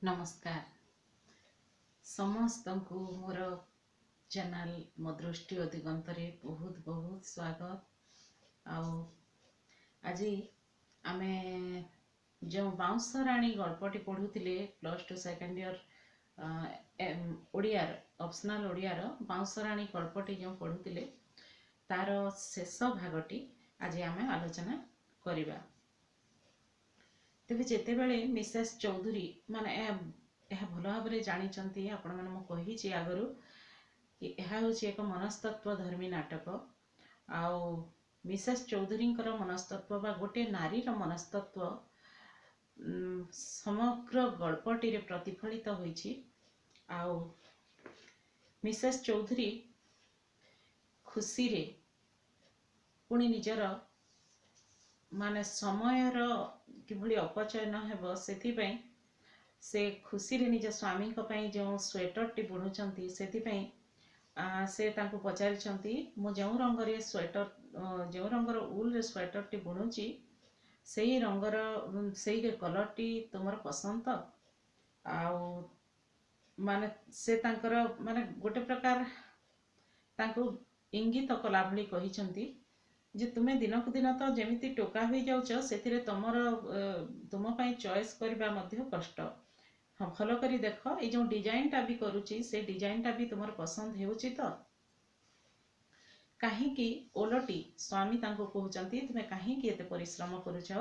नमस्कार समस्त को मोर चैनल मो दृष्टि और दिगंतरे बहुत बहुत स्वागत। आओ आज आमे जो बाउंस राणी गल्पटी पढ़ुले प्लस टू सेकेंड इयर ओडियार ऑप्शनल ओडियार बाउंस राणी गल्पटी जो पढ़ुले तार शेष भागटी आज आमे आलोचना करिबा। तेबे जेते बेले मिसेस चौधरी माने यह भल भाव जानी आपण मैंने मुझे आगु कि यह हूँ एक मनस्तत्व धर्मी नाटक। आउ मिसेस चौधरी मनस्तत्व बा गोटे नारी मनस्तत्व समग्र गल्पटी प्रतिफलित होईछि। आउ मिसेस चौधरी खुशी रे पुणी निजर माने समयर किभली अपचय न हेबो सेथिपई से खुशी रे निज स्वामी जो स्वेटर टी बुणुचंती सेथिपई से तांको पचारिचंती मु जो रंग रे स्वेटर जो रंगर उल रे स्वेटर टी बुणुची सेही रंगर सेही रे कलर टी तुमर पसंद तो आउ माने से तांकर माने गोटे प्रकार तांको इंगित कला भली कहिचंती जे तुम्हें दिन को दिन तो जमीती टोका हो जाउछ सेथिरे तमर तुम पई चॉइस करबा मध्य कष्ट। हाँ भल करी देख ये जो डिजाइन टा भी करूची से डिजाइन टा भी तुमर पसंद हेउची तो काहींकि ओलटी स्वामी तांको कहउचंती तुमे काहींकि एते परिश्रम करूछ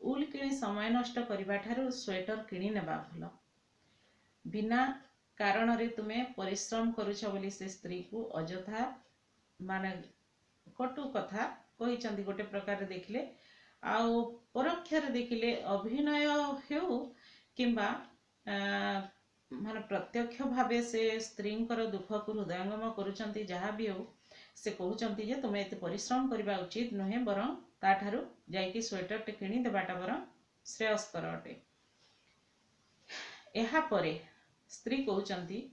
उल किणी समय नष्ट करबा ठारू स्वेटर किणी नेबा भल। बिना कारण रे तुमे परिश्रम करूछ बोली से स्त्री को अजथा माने कटु कथा कही गोटे प्रकार देखिले आउ परोक्षर देखिले अभिनय हेउ किंबा माने प्रत्यक्ष भावे से स्त्री दुख को हृदयंगम करुचंती जहाँ भी हो से कहउचंती जे तुमे एते परिश्रम करबा उचित नुहे बरं ताठारू जाइकी स्वेटर टे किणी देबाटा बरं श्रेयस्कर अटे। एहा परे स्त्री कहउचंती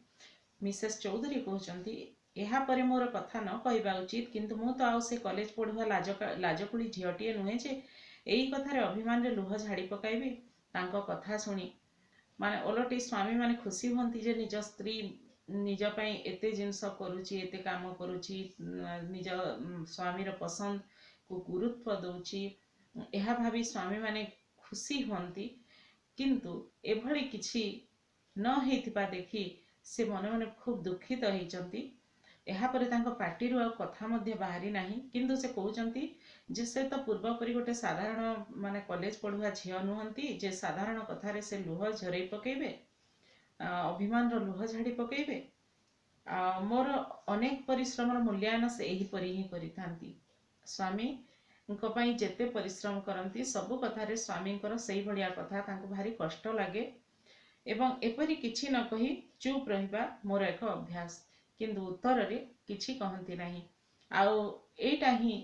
मिसेस चौधरी कहउचंती एहा परे मोर कथा न कहबा उचित किंतु मु तो आउ से कॉलेज पढ़ुआ लाजकुड़ी झीटीए नुहे जे एई कथारे अभिमान रे लुह झाड़ी पकाइबे। तांको कथा सुनी माने ओलटी स्वामी माने खुशी होंती जे निज स्त्री निज पई एते जिंस करूची एते काम करूची निज स्वामीर पसंद को गुरुत्व दउची एहा भावी स्वामी माने खुशी होंती किंतु एभली किछि न हेतिबा देखि से मने मने खूब दुखित होइचंती। एहा परे तांको पार्टीरु आ कथा मध्य बाहरी नाही किंतु से कहउचंती जे से तो पूर्व परि गोटे साधारण माने कॉलेज पढ़ुआ झियो नुहंती जे साधारण कथारे से लुह झरई पकेबे अभिमान रो लुह झाड़ी पकेबे मोर अनेक परिश्रम मूल्यांकन से एही परि ही करिथांती। स्वामी उनको पई जेते परिश्रम करंती सब कथारे स्वामींकर सही भलिया कथा तांको भारी कष्ट लागे एवं एपरि किछि न कही चुप रहिबा मोर एक अभ्यास किंतु उत्तर रे किछि कहंती नाही। आउ एटा ही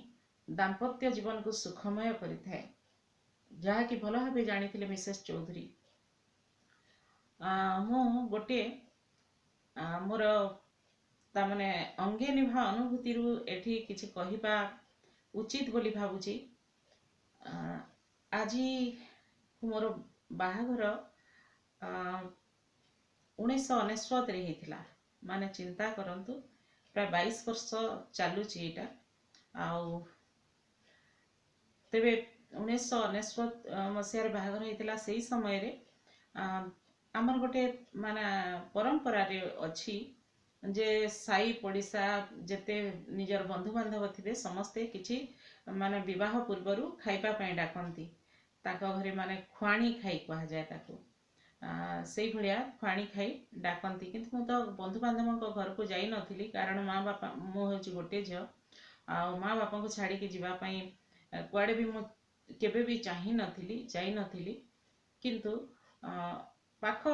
दाम्पत्य जीवन को सुखमय करिथाय जहा कि भल भाबे जानिथिले मिसेस चौधरी। मु गोटे मोर ता माने अंगे निभा अनुभूति रु एठी किछि कहिबा उचित बोली भाबुची। आजी मोर बाहाघर 1999 रे हेतिला माने चिंता करंतु प्राय 22 वर्ष चालुची एटा आउ तेबे 1999 मसियार बाहाघर हेतिला सेही समय रे आमर गोटे माने परंपरा रे अछि जे साई पड़िसा जेते निजर बंधु बांधव थिबे समस्ते किछि माने विवाह पूर्वरु खाइबा पई डाकंती ताको घरे माने खुआणी खाई कहा जाय ताको से भलिया खुआणी खाई डाकंती किंतु मु तो बंधु बांधव घर को जाई नथिली कारण माँ बापा मु होची गोटे झियो आ माँ बापा को छाड़ी के जीवा पई कुआडे भी मु केबे भी चाहि नथिली जाई नथिली किंतु पाख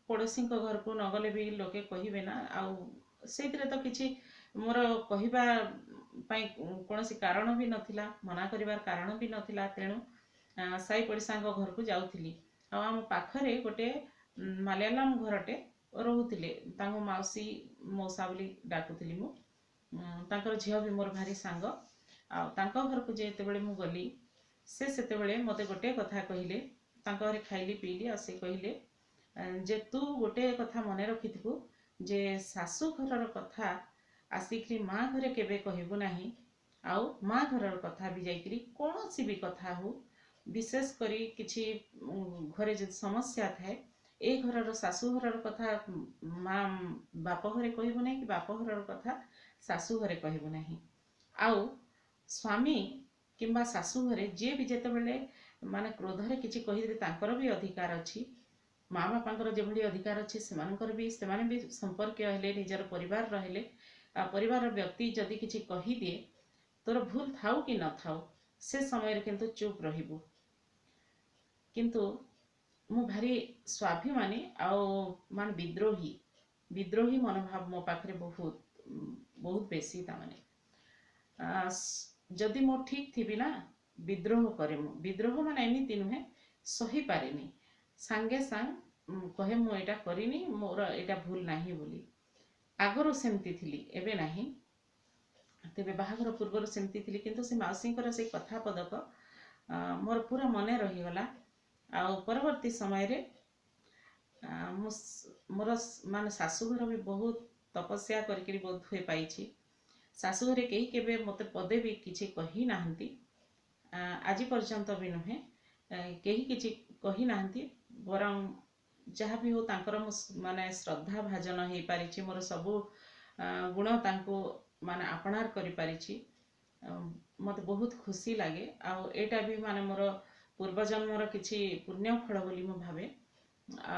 पड़ोसी घर को नगले भी लोके कहिबे ना आउ सेतिरे तो किछि मोर कहिबा पई कोनोसी कारण भी नथिला मना करिवार कारण भी नथिला तेणु साई पड़िसा घर को जाउथिली आम पाखरे गोटे मलयालम घरटे रोहुतिले तांको माउसी मौसा बोली डाकुथिली मु तांकर झियो भी मोर भारी सांग आ तांको घर को जेतेबेले मु गली से सेतेबेले मते गोटे कथा कहिले तांको घरे खाइली पीली आ से कहिले जे तू गोटे कथा मन रखिथिबु जे शाशु घरर कथा आसिकरी माँ घरे केबे कहबू नाही आउ माँ घरर कथा भी जाइकरी कौनसी भी कथा हो विशेष करी किछि घरे जदि समस्या थाए ए घरर शाशु घरर कथा माँ बाप घरे कहबू नाही कि बाप घरर कथा शाशु घरे कहबू नाही आउ स्वामी किंबा शाशु घरे जे भी जेतेबेले माने क्रोधरे किछि कहिदे तांकर भी अधिकार अछि माँ बापांकर जेभली अधिकार अच्छे से भी संपर्क हेले निजर परिवार रहिले परिवार व्यक्ति जदि किछि कही दिए तोर भूल थाउ कि न थाउ से समय किंतु चुप रहिबु किंतु मु भारी स्वाभिमानी आउ मान विद्रोही मनोभाव मो पाखरे बहुत बहुत बेसी तामाने जदि मो ठीक थी ना विद्रोह करे मु विद्रोह माने एमिति नुहे सही पारेनी सांगे सांग कहे मु एटा करिनी मोर एटा भूल नाही बोली आगरो सेमती थिली एबे नाही तेबे बाहाघर पूर्वर सेमती थिली किंतु से माउसींकर से कथा पदक मोर पूरा मने रही गला आ परवर्ती समय रे मोर मान शाशुघर भी बहुत तपस्या करके बोध हुए पाई शाशुघरे कहीं केबे मते पदे भी किछि कही नाहंती आज पर्यंत भी नुहे कहीं किछि कही नाहंती बरं जहाँ भी हो तांकर माने श्रद्धा भाजन हो पारिछि मोर सबु गुण तांको माने अपनार करि पारिछि मते बहुत खुशी लागे आ एटा भी माने मोर पूर्वजन्मर किछि पुण्य फल बोली मु भावे आ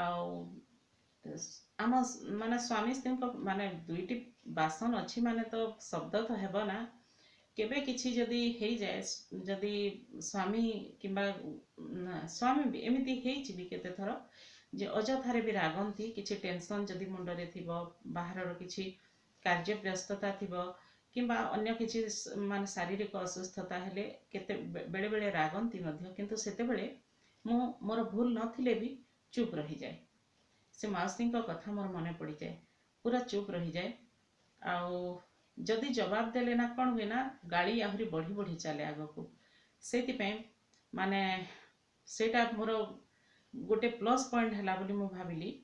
आम माने स्वामी स्त्री माने दुईटी बासन अच्छी माने तो शब्द तो हेब ना केबे किछि जदि हेई जाए जदि स्वामी किंबा स्वामी भी एमिति हेइछि भी केते थर जे अजथारे भी रागंती किछि टेंशन जदि मुंडरे थिबो बाहरर किछि कार्य व्यस्तता थिबो किंबा अन्य किछि मान शारीरिक असुस्थता हेले केते बेले बेले रागंती मध्य किंतु सेते बेले मु मोर भूल नथिले भी चुप रही जाए से माउसी कथा मोर मने पड़ी जाए पूरा चुप रही जाए आउ जदि जवाब देले ना कौन हुए ना गाड़ी आहरी बढ़ी बढ़ी चले आग को से माने सेटा मोर गोटे प्लस पॉइंट है बोली मु भाविली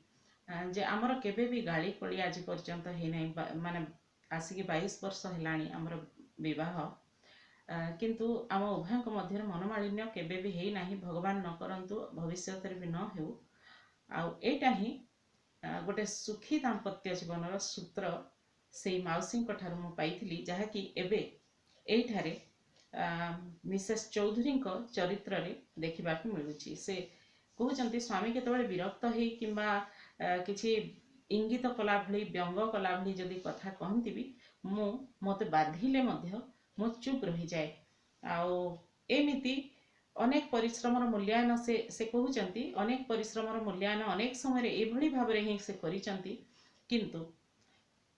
जे आमर केबे भी गाड़ी कड़ी आज पर्यंत है नहीं माने आसिक 22 वर्ष हेलाणी आमर विवाह किंतु आम उभय मध्य मनमालिन्य केबे भी है नहीं भगवान न करंतु भविष्य भी न हो आईटा ही गोटे सुखी दाम्पत्य जीवन सूत्र से मौसी ठारू पाई जहाँकि एबे एठारे मिसेस चौधरी चरित्र रे देखा मिलूँ से कहते स्वामी केतबेले विरक्त हो किंबा किछि इंगित कला भली व्यंग कला भली जदि कथा कहती भी मते बाधिले मध्य मु चुप रही जाए आउ एमिति अनेक परिश्रमर मूल्यांकन से कहते अनेक परिश्रमर मूल्यांकन अनेक समय एभली भाव ही से करिसंती किंतु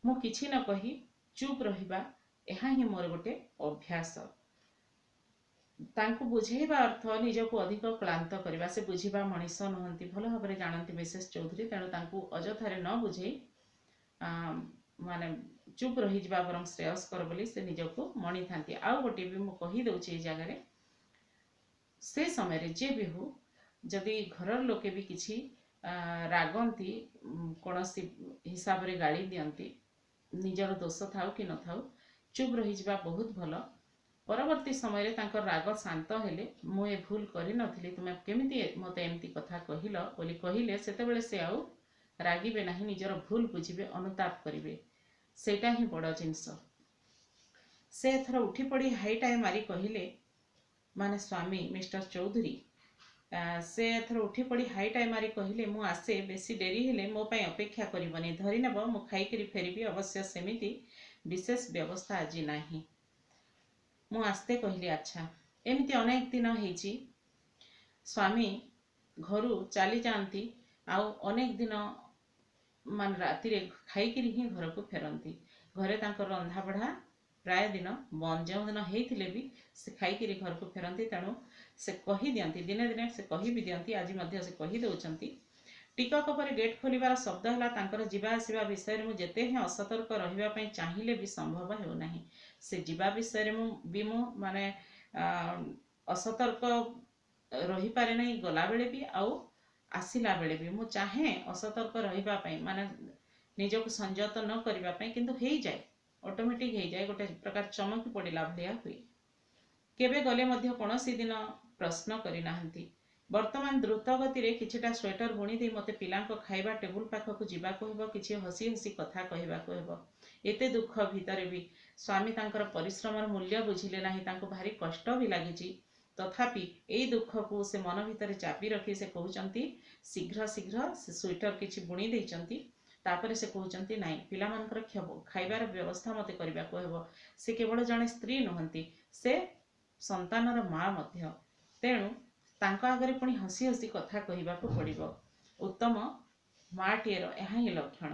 मु किछि न कही चुप रहिबा एहा ही मोर गोटे अभ्यास तांको बुझेबा अर्थ निजको अधिक क्लांत करबा से बुझिबा मनीष नहंती भल भाव जानती मिसेस चौधरी तेणु तांको अजथारे न बुझे माने चुप रही जा बरम श्रेयस्कर बोली से निजको मणि थांती आउ गोटे भी मु कही दउछि जगह से समय रे जे भी हो जदि घर लोके भी किछि रागंती कोनसी हिसाब रे गाड़ी दियंती निजर दोष थाउ कि न थाउ चुप रही जा बहुत भल परवर्ती समय रे तांकर राग शांत हेले मु ए भूल करि नथिली तुमे केमिति मते एमती कथा कहिलो बोली कहिले सेते बेले से आउ रागिबे नाही निजर भूल बुझिबे अनुताप करिवे सेटा ही बड़ जिंस से एथर उठी पड़ी हाई टाइम मारी कहिले माने स्वामी मिस्टर चौधरी से एथर उठी पड़ी हाई टाइम मारी कहिले मु आसे बेसी डेरी हेले मो पई अपेक्षा करिवनी धरि नेब मु खाई करी फेरिबी अवश्य सेमिति विशेष व्यवस्था आज नाही मु आस्ते कहली अच्छा एमती अनेक दिन होइछि स्वामी घरु चली जाती आउ अनेक दिन मान राति रे खाई करी ही घर को फेरंती घरे तांकर रंधा बढ़ा प्राय दिन बंद जो दिन होते भी से खाई करी घर को फेरंती तेणु से कही दियंती दिने दिने से कही भी दियंती आज मध्य से कही दउचंती टिकक पर गेट खोलिबार शब्द है तांकर जीवा आसिबा विषय में जेते ही असतर्क रहिबा पई चाहिए भी संभव हो नहीं से जीवा विषय मु माने असतर्क रही पारे नहीं गला बेले भी आउ आसिला बेले भी मु चाहे असतर्क रहिबा पई माने निजको संयत न करिबा पई किंतु हेई जाए ऑटोमेटिक हेई जाए गोटे प्रकार चमकी पड़िला भलिया हुए केबे गले मध्य कोनोसी दिन प्रश्न करि नाहंती वर्तमान द्रुत गति रे किछिटा स्वेटर बुणी दे मते पिलांको खाइबा टेबुल पाखकु जिबाको हेबो किछि हसी हसी कथा कहिबाको हेबो एते दुख भितरे भी स्वामी तांकर परिश्रमर मूल्य बुझिले नाही तांको भारी कष्ट भी लागिछि तथापि एई दुख को से मन भितरे चापी रखी से कहउचंती शीघ्र शीघ्र से स्वेटर किछि बुणी देइचंती तापर से कहउचंती नाही पिलामानकर खाइबार व्यवस्था मते करिबाको हेबो से केवल जणे स्त्री नहंती से संतानर माँ मध्य तेणु तांको आगरे पुणी हसी हसी कथा कहिबाको पड़िबो उत्तम माटीर ଏହା ହିଁ लक्षण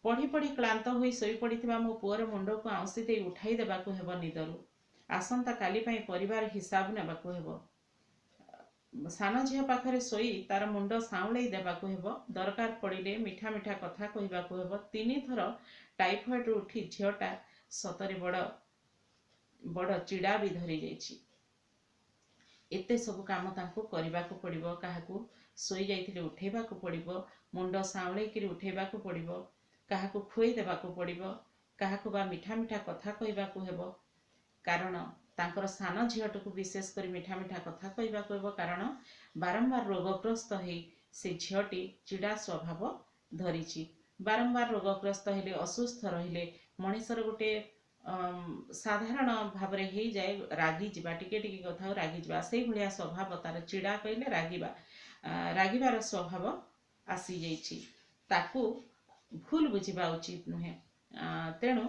पढ़ी पढ़ी क्लांत होई सोई पड़िथिबा मो पुअर मुंड को आउसी देई उठाई देबाको हेबो निदरु आसंता काली पई परिवार हिसाब नेबाको हेबो सान झियो पाखरे सोई तार मुंड साउळेई देबाको हेबो दरकार पड़िले मिठा मिठा कथा कहिबाको हेबो तीनी थर टाइफॉइड उठी झियोटा सतरे बड़ बड़ चिड़ा भी धरी जाइछि एते सब काम तांको करिबाको पड़िबो काहाकू सोई जाइथिले उठेबाको पड़िबो मुंड साउळे किरि उठेबाको पड़िबो काहाकू खुई देबाको पड़िबो काहाकू बा मिठा मिठा कथा कहिबाको हेबो कारण तांकर सान झियोटकू विशेष करी मिठा मिठा कथा कहिबाको हेबो कारण बारंबार रोगग्रस्त हेई से झियोटी चिड़ा स्वभाव धरिछि बारंबार रोगग्रस्त हेले असुस्थ रहिले मनिषर गोटे साधारण भाव रे हेई जाए रागी जिबा टिके टिके कथा रागी जिबा सेई भलिया स्वभाव तार चिड़ा कहले रागिबा रागिबार स्वभाव आसी जाइछि ताकू भूल बुझिबा उचित नुहे तेणु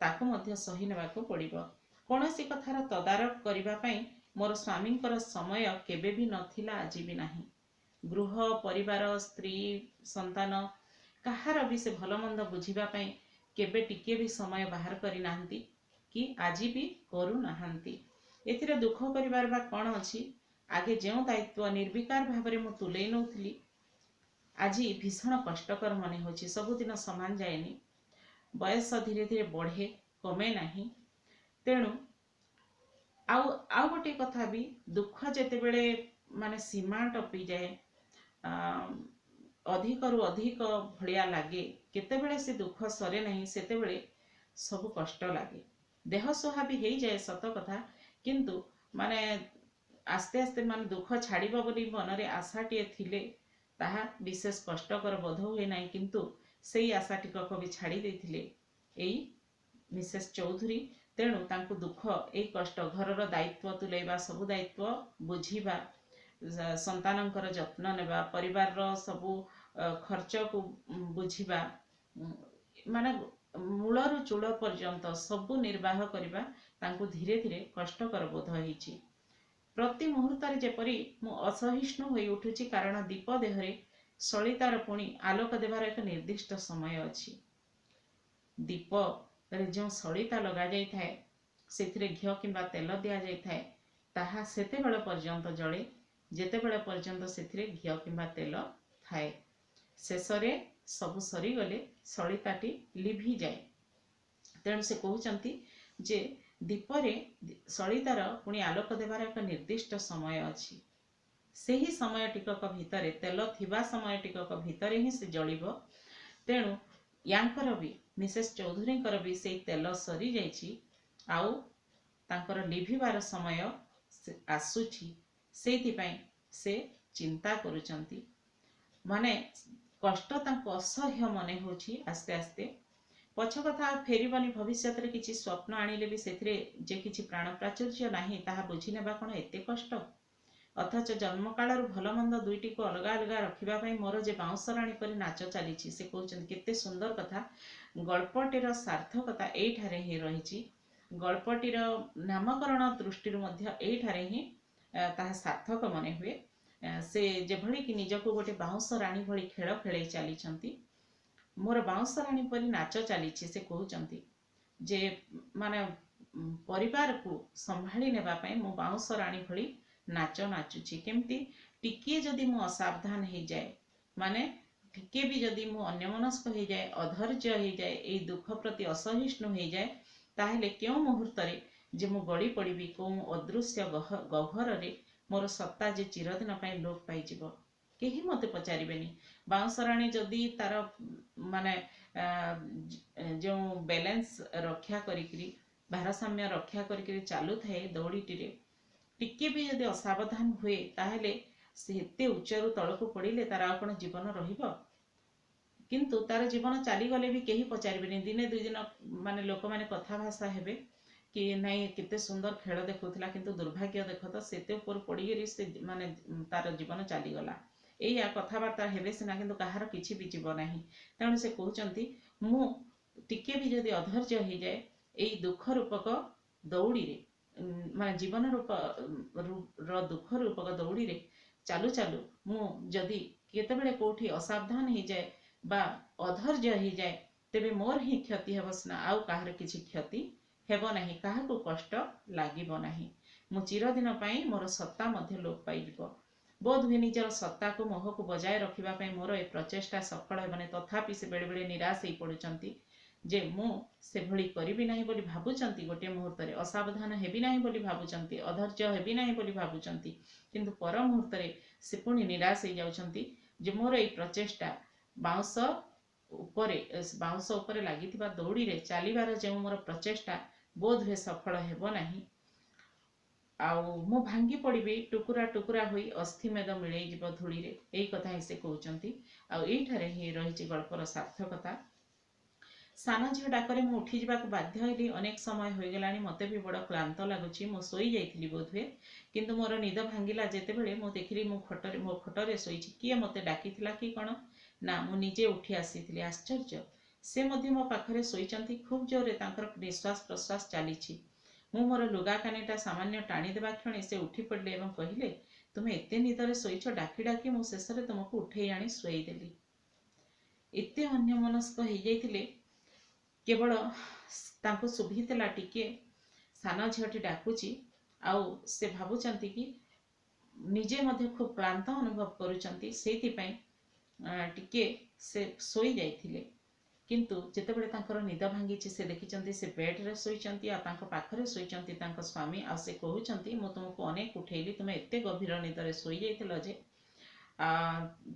ताकू मध्य सही नेबाको पड़िबो कोनोसी कथार तदारक करिबा पई मोर स्वामींकर समय केबे भी नथिला आजि भी नाही गृह परिवार स्त्री संतान कहार भी से भल मंद बुझिबा पई केबे टिके भी समय बाहर करि नाहंती कि आजि भी करू नाहंती एथिरे दुख करिबार बा कोन अछि आगे जेउ दायित्व निर्विकार भाबरे मु तुलै नउथली आजि भीषण कष्टकर मने होछि सबुदिन समान जाएनी बयस धीरे धीरे बढ़े कमे नाही तेणु आउ गोटे कथा भी दुख जेते बेले माने सीमा टपी जाए अधिक रु अधिक भलिया लागे केतेबेले से दुख सरे नहीं सेतेबेले सब कष्ट लागे देह सोहा भी हेई जाए सत कथा किंतु माने आस्ते आस्ते माने दुख छाड़िबो बोली मनरे आशाटिए थिले ताहा विशेष कष्टकर बोध हुए नहीं किंतु सेई आशा टिकक भी छाड़ी देथिले एई मिसेस चौधरी तेणु तांकु दुख एई कष्ट घरर दायित्व तुलेबा सब दायित्व बुझिबा संतानंकर जत्न नेबा परिवार रो सबु खर्च को बुझिबा माने मूलरु चूड़ पर्यंत सबु निर्वाह करिबा तांकु धीरे धीरे कष्टकर बोध होईछि प्रति मुहूर्त रे जेपरि मु असहिष्णु होई उठुछि कारण दीप देहरे सलितार पुणी आलोक देवार एक निर्दिष्ट समय अछि दीप रे जो सलिता लगा जाई थाए सेथिरे घियो किंबा तेल दिया जाई थाए ताहा सेते बेले पर्यंत जळे जेते बेले पर्यंत सेथिरे घियो किंबा तेल थाए शेषरे सबु सरी गले सलिताटी लिभि जाए तेणु से कहउचंती जे दीपरे सलितार पुणी आलोक देवार एक निर्दिष्ट समय अछि सेही समय टिकक भितरे तेल थिबा समय टिकक भितरे ही से जळिबो तेणु यांकर भी मिसेस चौधरींकर भी से तेल सरी जाइछि आउ तांकर लिभिबार समय आसुछि सेति पई से चिंता करूचंती माने कष्ट तांको असह्य मने होछि आस्ते आस्ते पछ कथा फेरिबनी भविष्य रे किछि स्वप्न आनिले भी सेथिरे जे किछि प्राण प्राचुर्य नाही ताहा बुझी नेबा कोन एते कष्ट अथच जन्म कालर भल मंद दुईटी को अलग अलग रखिबा पई मोर जे बाउंसराणी परि नाच चलीछि से कहउछन केते सुंदर कथा गल्पटीर सार्थकता एई ठारे ही रहिछि गल्पटीर नामकरण दृष्टि मध्य एई ठारे ही ताहा सार्थक मने हुए से जेभली कि निजको गोटे बाउंस राणी भली खेल खेले चली मोर बाउंस राणी परि नाच चली से कहउचंती जे माने परिवार को संभाली नेबा पई मो बाउंस राणी भली नाच नाचुची केमती टिके जदि मो असावधान हो जाए माने टिके भी जदि मो अन्यमनस्क हो जाए अधैर्य हो जाए ए दुख प्रति असहिष्णु हो जाए ताहेले क्यों मुहूर्त रे जे मो गड़ी पड़बी को अदृश्य गह्वर रे मोर सत्ता जे चिरदिन पई लोप पाई जिवो केही मते पचारिबेनी। बाउंसराणी जदि तार माने जो बैलेंस रक्षा करिकरी भारसाम्य रक्षा करिकरी चालू थाए दौड़ीटी टिके भी जदि असावधान हुए ताहेले से एते उच्चरू तलकू पड़िले तार आ कोन जीवन रहिबो। किंतु तार जीवन चलीगले भी कहीं पचारे दिने दुई दिन माने लोक मैंने कथा भाषा हेबे कि नाई केते सुंदर खेल देखुला किंतु दुर्भाग्य देख तो सेते ऊपर पड़गरी से माने तार जीवन चलीगला या कथबार्ता हेबे सीना किंतु कहार किछि भी जीव नाही। तेणु से कहउचंती मु टिके भी जदि अधैर्य हो जाए एई दुख रूपक दौड़ी रे माने जीवन रूप दुख रूपक दौड़ी रे चालू चालू मु जदि केतेबेले कोठी असावधान हो जाए बा अधैर्य हो जाए तेबे मोर ही क्षति हेब सिना आउ काहार किछि क्षति हेब नाही, काहाकू कष्ट लागिब नाही। मु चिरदिन पई मोर सत्ता मध्य लोप पाई जिवो। बोध हुए निजर सत्ता को मोह को बजाय रखिबा पई मोर ए प्रचेष्टा सफल हेबने तथापि से बेले बेले निराश ही पड़ुचंती जे मु से भली करिबि नाही बोली भाबुचंती। गोटे मुहूर्त रे असावधान हेबि नाही बोली भाबुचंती, अधैर्य हेबि नाही बोली भाबुचंती, किंतु पर मुहूर्त रे से पुणी निराश हो जाउचंती जे मोर ए प्रचेष्टा बाउंस उपरे लागिथिबा दौड़ी रे चलीबार जे मोर प्रचेष्टा बोध हुए सफल हेबो नाही। आउ मु भांगी पड़बी टुकुरा टुकुरा होई अस्थिमेद मिले जीव धूली रे। एई कथा ही से कहउचंती। आउ एठारे ही रहिछि गल्पर सार्थकता। साना झील डाकरे मु उठी जावाक बाध्य हेली। अनेक समय हो गलानी, मते भी बड़ क्लांत लगुची। मु सोई जाइथिली बोध हुए, किंतु मोर निद भांगिला जेतेबेले मु देखिली मो खटरे सोईछि। किए मते डाकिथिला कि कोन ना मु निजे उठी आसीथिली। आश्चर्य, से मध्य मो पाखरे सोईचंती। खूब जोरे तांकर निश्वास प्रश्वास चलीछि। मु मोर लुगा कानिटा सामान्य टाणी देबा क्षणी से उठी पड़ले एवं कहिले, तुमे एते निदरे सोईछ, डाकी डाकी मु शेषरे तुमको उठेई आनी सोई देली। एते अन्यमनस्क हो जाइथिले, केवल तांको सुभितला टिके सान झीलटी डाकुची। आउ से भाबुचंती कि निजे मध्य खूब क्लांत अनुभव करुचंती, सेति पई टिके से सोई जाइथिले। किंतु जेतेबेले तांकर निद भांगी से देखिचंती से बेड रे सोईचंती आ तांको पाखरे सोईचंती तांको स्वामी। आ से कहउचंती मु तुमको अनेक उठेली, तुमे एते गभीर निदरे सोई जाइथिलो जे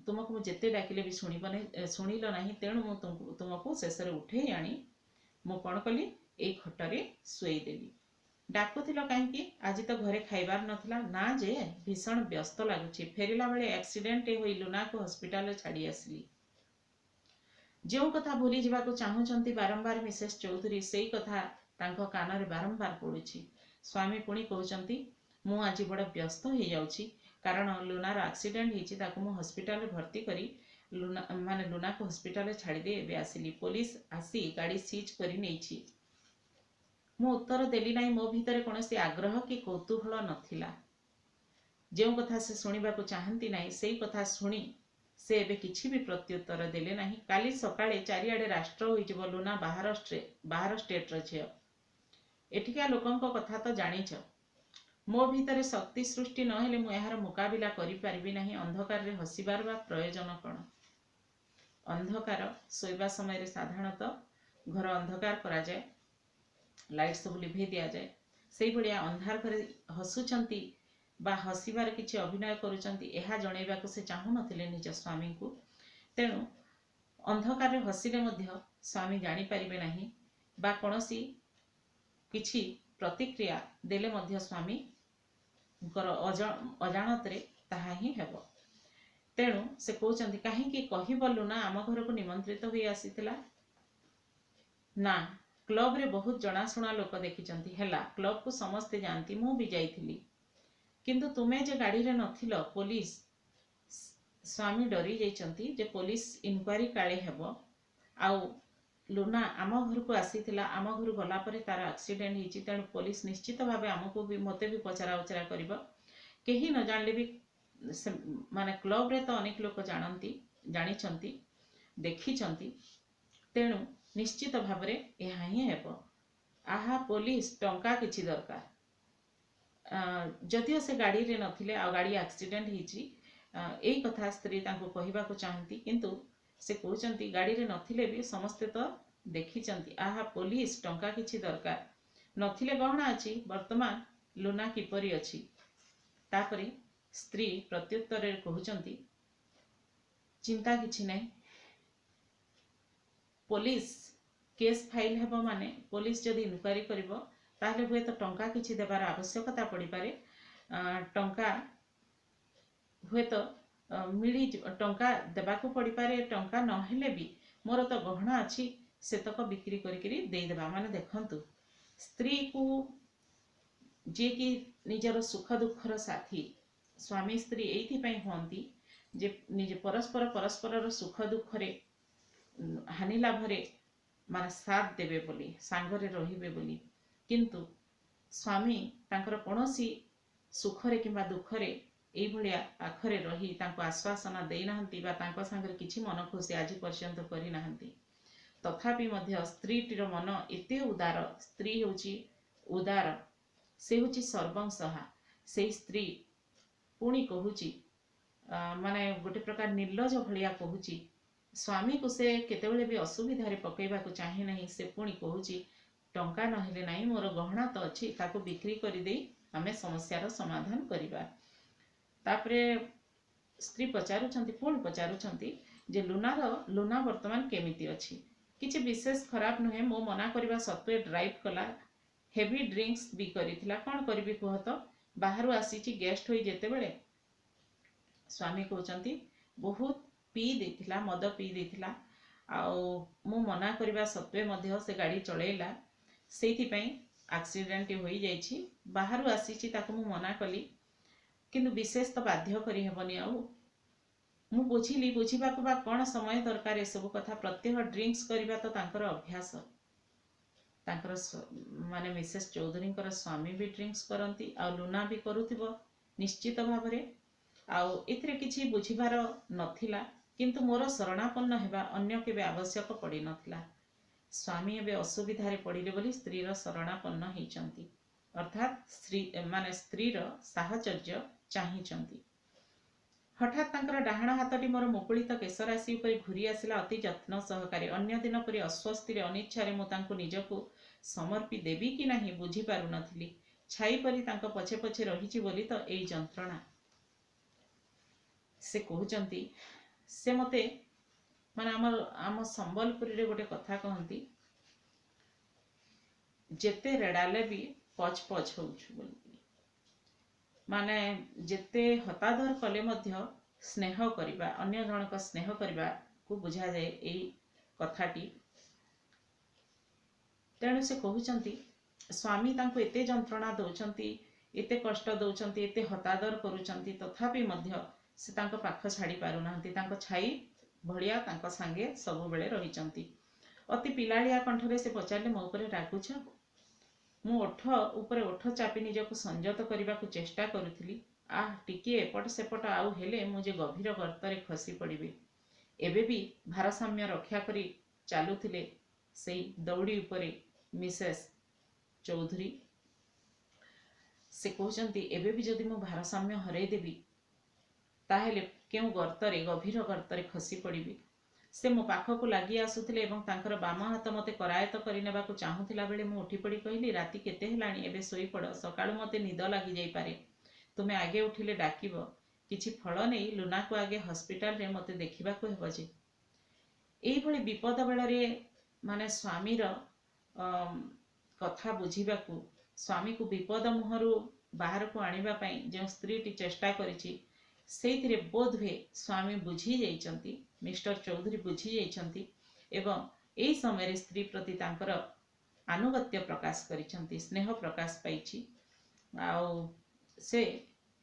तुमको मु जेते डाकिले भी शुणिल नाही। तेणु मु तुमको शेषरे उठेई आनी मु कोन कली एई खटरे सोई देली। डाकुथिल काहेकि? आज तो घरे खाइबार नथिला ना जे भीषण व्यस्त लागुची। फेरिला बेले एक्सीडेंट होई लुना को हॉस्पिटल छाड़ी आसली। जो कथा भूली जावाक चाहूचंती बारंबार मिसेस चौधरी, सेई कथा तांको कानरे बारंबार पड़ुची। स्वामी पुणी कहउचंती मु आज बड़ व्यस्त हो जाउची, कारण लुनार एक्सीडेंट होईची, ताको मु हॉस्पिटल भर्ती करी लुना को हॉस्पिटल छाड़ी दे एबे आसिली। पुलिस आसी गाड़ी सीज करी नेइची। मु उत्तर देली नाही। मो भितरे कोनोसी आग्रह कि कौतूहल नथिला। जो कथा से शुणिबाक चाहती नाही सेई कथा शुणी से एबे किछि भी प्रत्युत्तर देले नाही। काली सकाळे चारिआडे राष्ट्र होइजिवो लुना बाहर स्टेट झियो। एठिका लोकंक कथा तो जानिछ। मो भितरे शक्ति सृष्टि नहेले मु एहार मुकाबिला करि पारिबि नाही। अंधकार रे हसिबार बा प्रयोजन कोन? अंधकार सोइबा समय रे साधारणतः घर अंधकार करा जाए, लाइट सब लिभे दिया जाए। सेई बडिया अंधार घरे हसुचंती बा हसिबार किछि अभिनय करुचंती एहा जणैबाकू से चाहू नथिले निज स्वामी को। तेणु अंधकार हसिले मध्य स्वामी जानी पारिबे नाही बा कोनोसी किछि प्रतिक्रिया देले मध्य स्वामी अजाणतरे ताहा ही हेबो। तेणु से कहउचंती काहेकि कहिबो लुना आम घर को निमंत्रित होई आसीतिला ना क्लब रे बहुत जनाशुना लोक देखिचंती। हेला क्लब को समस्ते जानती, मु भी जाइथिली, किंतु तुमे जे गाड़ी रे नथिलो पुलिस स्वामी डरी जाइचंती जे पुलिस इनक्वारी काळे हेबो। आउ लुना आम घर को आसीतिला, आम घर गला परे तार एक्सीडेंट हिची। तेणु पुलिस निश्चित भावे आमको भी मते भी पचरा उचरा करिबो। केही न जानले भी माने क्लब रे तो अनेक लोक जानंती, जानिचंती, देखिचंती। तेणु निश्चित भावे एहा ही हेबो। आहा पुलिस टंका किछि दरकार। जदिओ से गाड़ी रे नथिले आ गाड़ी एक्सीडेंट हिची एई कथा स्त्री तांको कहिबाको चाहंती, किंतु से कहउचंती गाड़ी रे नथिले भी समस्ते तो देखिचंती। आहा पुलिस टंका किछि दरकार नथिले गहना अछि। वर्तमान लुना किपरि अछि? तापरे स्त्री प्रत्युत्तर रे कहउचंती चिंता किछि नहीं। पुलिस केस फाइल हेबो माने पुलिस जदि इनक्वारी करिवो ताहले हुए तो टंका किछि देबार आवश्यकता पड़ी पारे। टंका हुए तो मिली टंका देबाकू पड़ी पारे। टंका नहेले भी मोर तो गहना अछि सेतक बिक्री करिकरी देई देबा। माने देखंतु स्त्री को जे कि निजर सुख दुखर साथी स्वामी स्त्री एइथि पई होंती जे निज परस्पर परस्पर सुख दुखरे हानि लाभरे माने साथ देबे बोली सांगरे रहिबे बोली। किंतु स्वामी तांकर कोनोसी सुखरे किंबा दुखरे एई भलिया पाखरे रही तांको आश्वासन देई नाहंती बा तांको सांगरे किछि मन खुशी आज पर्यंत करि नाहंती। तथापि मध्य स्त्रीटीर मन एते उदार। स्त्री होची उदार, से होची सर्वंसहा। से स्त्री पुणी कहूची माने गोटे प्रकार निर्लज भलिया कहूची स्वामी को से केतेबेले भी असुविधारे पकेइबाकू चाहे नहीं। से पुणी कहूची टंका नहेले नहीं, मोर गहना तो अच्छी ताको बिक्री करि देई आमे समस्यार समाधान करिबा। तापरे स्त्री पचारुछंती पुणी पचारुछंती जे लुना वर्तमान केमिति अछि। किछि विशेष खराब नुहे, मो मना करिबा सत्वे ड्राइव कला, हेवी ड्रिंक्स भी करिथिला। कोन करिबि कुह तो बाहरु आसीची गेस्ट होई जेतेबेले स्वामी कहउचंती बहुत पी देथिला, मद पी देथिला। आउ मु मना करिबा सत्वे मध्य से गाड़ी चलेला, सेइथि पई एक्सीडेंट होई जाइछि। बाहरु आसीची ताको मु मना कली किंतु विशेष तो बाध्य करि हेबनी। आउ मु बुझिली बुझिबाकू बा कोन समय दरकार ए सब कथा। प्रत्येक ड्रिंक्स करिबा तो तांकर अभ्यास। तांकर माने मिसेस चौधरींकर स्वामी भी ड्रिंक्स करंती आ लुना भी करूथिबो निश्चित भावरे। आउ एथिरे किछि बुझिबार नथिला, किंतु मोर शरणापन्न हेबा अन्य केबे आवश्यक पड़ी नथिला। स्वामी एबे असुविधारे पड़िले बोली स्त्रीर शरणापन्न हेइचंती, अर्थात स्त्रीर साहचर्य चाहिचंती। हठात तांकर डाहाण हाथटी मोर मुकुलित केशराशि उपरे घुरी आसिला अति जत्न सहकारे। अन्य दिन परि अस्वस्थिरे अनिच्छारे मु तांको निजकू समर्पी देबी कि नाही बुझी पारु नथिली। छाई परि तांको पछे पछे रहिछि बोली तो एई जंत्रणा। से कहउचंती से मते माने आम संबलपुरी रे गोटे कथा कहंती, जेते रेडाले भी पच पच होउछु बोली। माने जेते हतादर कले मध्य स्नेह करिबा, अन्य जनक स्नेह करिबा को बुझा जाए एई कथाटी। तेणु से कहउचंती स्वामी तांको एते जंत्रणा दउचंती, एते कष्ट दउचंती, एते हतादर करूचंती, तथापि मध्य से तांको पाख छाड़ी पारु नाहंती। तांको छाई भलिया तांको संगे सब बेले रहिचंती। अति पिलालिया कंठरे से पचारले मो उपरे रागुछ। मु ओठ उपरे ओठ चापी निजको संयत करबाकू चेष्टा करुथिली। टिके एपट सेपट आउ हेले मु जे गभीर गर्तरे खसी पड़िबी। एबे भी भारसाम्य रक्षा करी चालुथिले सेई दौड़ी उपरे मिसेस चौधरी। से कहउचंती एबे भी जदि मु भारसाम्य हरई देबी ताहेले केउ गर्तरे गभीर गर्तरे खसी पड़िबी। से मो पाखकू लागि आसुथिले एवं तांकर बाम हाथ मते करायत करि नेबाकू चाहुथिला बेले मु उठी पड़ी कहिली, राति केते हेलाणी, एबे सोई पड़, सकाळु मते निद लागि जाई पारे। तुमे आगे उठिले डाकिबो। किछि फल नेई लुना को आगे हॉस्पिटल रे मते देखिबाकू हेबो जे। एई भली विपद बेलरे माने स्वामीर कथा बुझिबाकू, स्वामी को विपद मुहरु बाहर को आनिबा पई जे स्त्रीटी चेष्टा करिछि, सेइथिरे बोध हुए स्वामी बुझी जाइचंती, मिस्टर चौधरी बुझी जाइचंती एवं एई समय स्त्री प्रति तांकर आनुगत्य प्रकाश करिचंती, स्नेह प्रकाश पाइछि। आउ से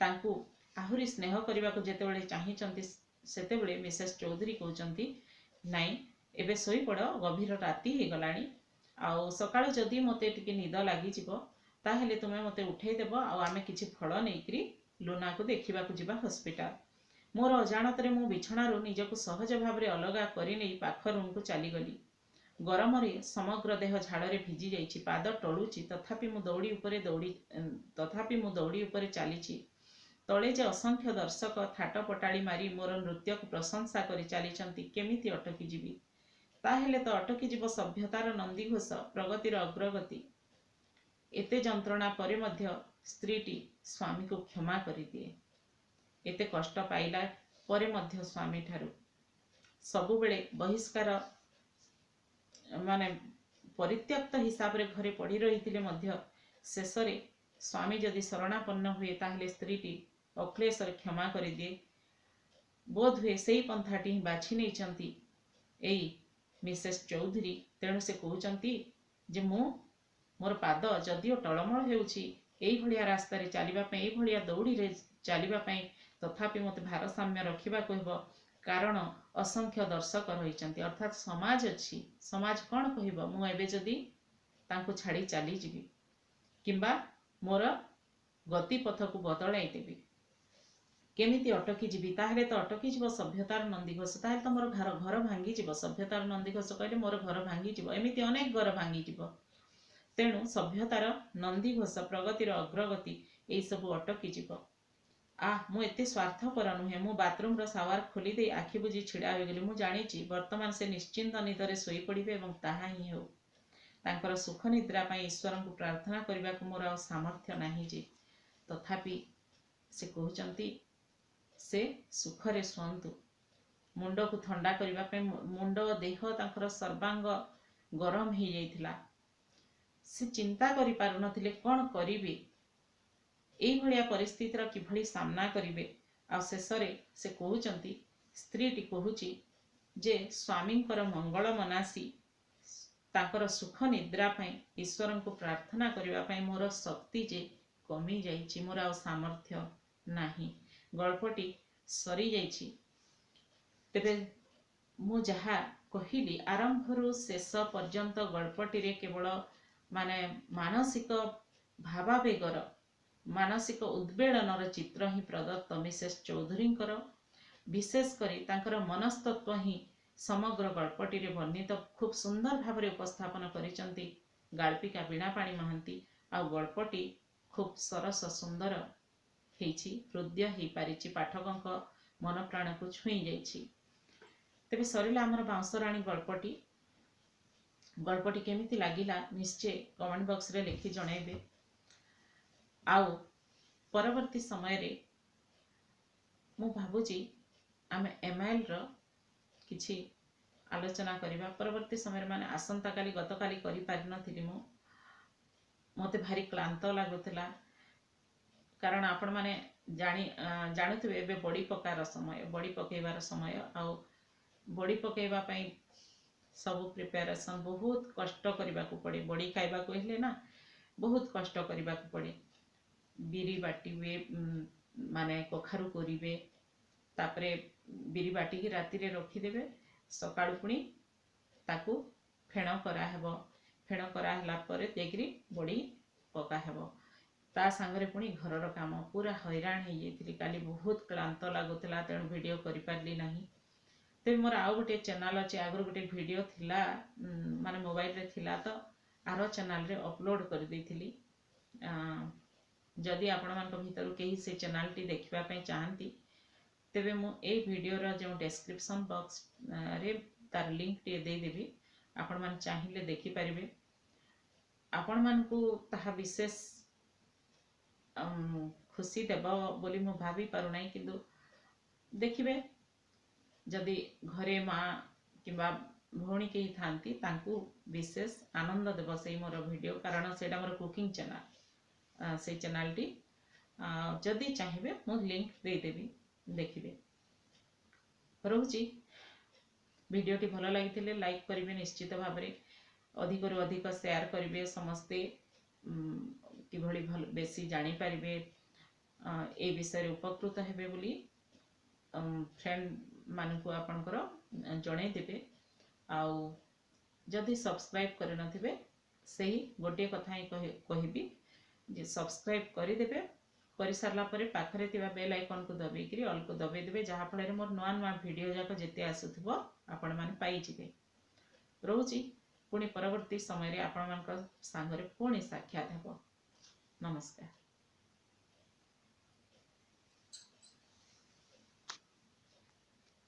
तांकू आहुरी स्नेह करबाकू जेतेबेले चाहिचंती सेतेबेले मिसेस चौधरी कहउचंती नाई एबे सोई पड़, गभीर राति हे गलाणी, आउ सकाळु जदि मते टिके निद लागि जिवो ताहेले तुमे मते उठेई देबो, आउ आमे किछि फल नेइकरी लुना को देखिबाकू जिबा हॉस्पिटल। मोर अजाणतरे मु बिछणारू निजको सहज भावरे अलगा करि नेई पाख रूम को चली गली। गरमरे समग्र देह झाड़रे भिजी जाइछि, पाद टळुछि, तथापि मु दौड़ी उपरे चलीछि। तळे जे असंख्य दर्शक थाट पटाड़ी मारी मोर नृत्य को प्रशंसा करि चलीचंती, केमिति अटकी जिबी? ताहेले तो अटकी जीव सभ्यतार नंदीघोष, प्रगतिर अग्रगति। एते जंत्रणा परे मध्य स्त्रीटी स्वामी को क्षमा करि दिए। एते कष्ट पाइला परे मध्य स्वामी ठारू सबुबेले बहिष्कार माने परित्यक्त हिसाब रे घरे पड़ी रही शेष में स्वामी जदि शरणापन्न हुए ताहले स्त्रीटी अक्लेशर क्षमा कर दिए। बोध हुए से पंथाटी ही बाछि नहीं एई मिसेस चौधरी। तेणु से कहते जे मु मोर पाद जदिओ टलमल हेउछि एई भलिया रास्ता रे चलिबा पई एई भलिया दौड़ी रे चलिबा पई तथापि मते भारसाम्य रखिबा कहबो कारण असंख्य दर्शक रहिचंती अर्थात समाज अछि। समाज कौन कहबो मु एबे जदि तांको छाड़ी चली जीवी किंबा मोर गति पथ को बदलाई देबी केमिति अटकी जीवी ताहले तो अटकी जीव सभ्यतार नंदीघोष ताहले तो मोर घर भांगी जीव सभ्यतार नंदीघोष कहले मोर घर भांगी जीव एमिति अनेक घर भांगी जीव। तेणु सभ्यतार नंदीघोष प्रगतिर अग्रगति यही सब अटकी जीव। मु एते स्वार्थपर नुहे मु बाथरूम रो सावार खोली दे आखि बुझी छिड़ा हो गली। मु जानी वर्तमान से निश्चिंत निदरे सोई पड़िबे एवं ताहा ही हो तांकर सुख निद्रा पाई ईश्वर को प्रार्थना करने को मोर सामर्थ्य नहीं जे तथापि से कहते से सुखरे शुंतु मुंड को ठंडा करने मुंड देह तांकर सर्वांग गरम हो जाइथिला। से चिंता करि पारु नथिले कोन करिवे एई भलिया परिस्थितिर किभली सामना करिवे। आ शेषरे से कहउचंती स्त्रीटी कहूची जे स्वामींकर मंगल मनासी तांकर सुख निद्रा पाई ईश्वर को प्रार्थना करबा पाई मोर शक्ति जे कमी जाइछि मोर आ सामर्थ्य नाही। गल्पटी सरी जाइछि। तेबे मु जहा कहिली आरंभरू शेष पर्यंत गल्पटी रे केवल माने मानसिक भावावेगर मानसिक उद्वेलनर चित्र ही प्रदत्त मिसेस चौधरींकर विशेष करी तांकर मनस्तत्व ही समग्र गल्पटी रे वर्णित खूब सुंदर भाव उपस्थापन करिसंती गाल्पिका वीणापाणी महांती। आ गल्पटी खूब सरस सुंदर हेछि हृदय ही पारिछि पाठकंक मन प्राण को छुई जाइछि। तेबे सरिला हमर बांसराणी गल्पटी केमिति लागिला निश्चय कमेंट बॉक्स रे लिखि जणाइबे। आउ परवर्ती समय रे मु भाबुची आमे एमआईएल रो किछि आलोचना करिबा। परवर्ती समय माने आसंता काली गत काली करि पारि नथिली मु मते भारी क्लांत लागुतला कारण आपण माने जानुथिबे एबे बड़ी पकार समय बड़ी पकेबार समय आउ बड़ी पकेबा पई सब प्रिपरेशन बहुत कष्ट करबा को पड़े। बड़ी खाइबा को हेले ना बहुत कष्ट करबा को पड़े। बिरी बाटिबे माने कखारु करिवे तापरे बिरी बाटी की राती रे रखी देबे सकाळु पुणी ताकू फेण करा हेबो। फेण करा हला परे जेकरी बड़ी पका हेबो ता संगरे पुणी घरर काम पूरा हैरान हो जाइथिली। काली बहुत क्लांत लागुतला तेणु वीडियो करि पारली नाही। ते मोर आउ गोटे चैनल अछि आगर गोटे वीडियो थिला माने मोबाइल रे थिला तो आरो चैनल रे अपलोड कर देथिली। जदि आपण मान भीतर केही से चैनल टी देखिबा पई चाहंती तेबे मु ए वीडियो रो जो डिस्क्रिप्शन बॉक्स रे तार लिंक टी दे देबी आपण मान चाहिले देखि परिबे। आपण मान को ताहा विशेष खुशी देबो बोली मु भाबी पारु नाही किंतु देखिबे जदि घरे माँ किंबा भौणी के थांती तांकू विशेष आनंद देव से मोर वीडियो कारण सेटा मोर कुकिंग चैनल से चैनल टी जदि चाहिए मु लिंक दे देबी देखिबे। रोची वीडियो टी भलो लागिथिले लाइक करिवे निश्चित भाव रे अधिक रु अधिक शेयर करिवे समस्ते किभली भल बेसी जानि परिबे ए विषय उपकृत हेबे बोली फ्रेंड मानकु आपनकर जणे देबे। आउ जदि सब्सक्राइब करे नथिबे सही गोटे कथा ही कहिबी जे सब्सक्राइब करि देबे करि सारला परे पाखरे तिबा बेल आइकन को दबे करी ऑल को दबे देबे जहा फळे रे मोर नवा नवा वीडियो जाक जेते आसुथबो आपण माने पाई जिबे। रोची पुणी परवर्ती समय रे आपण मानक संगरे पुणी साक्षात हेबो। नमस्कार।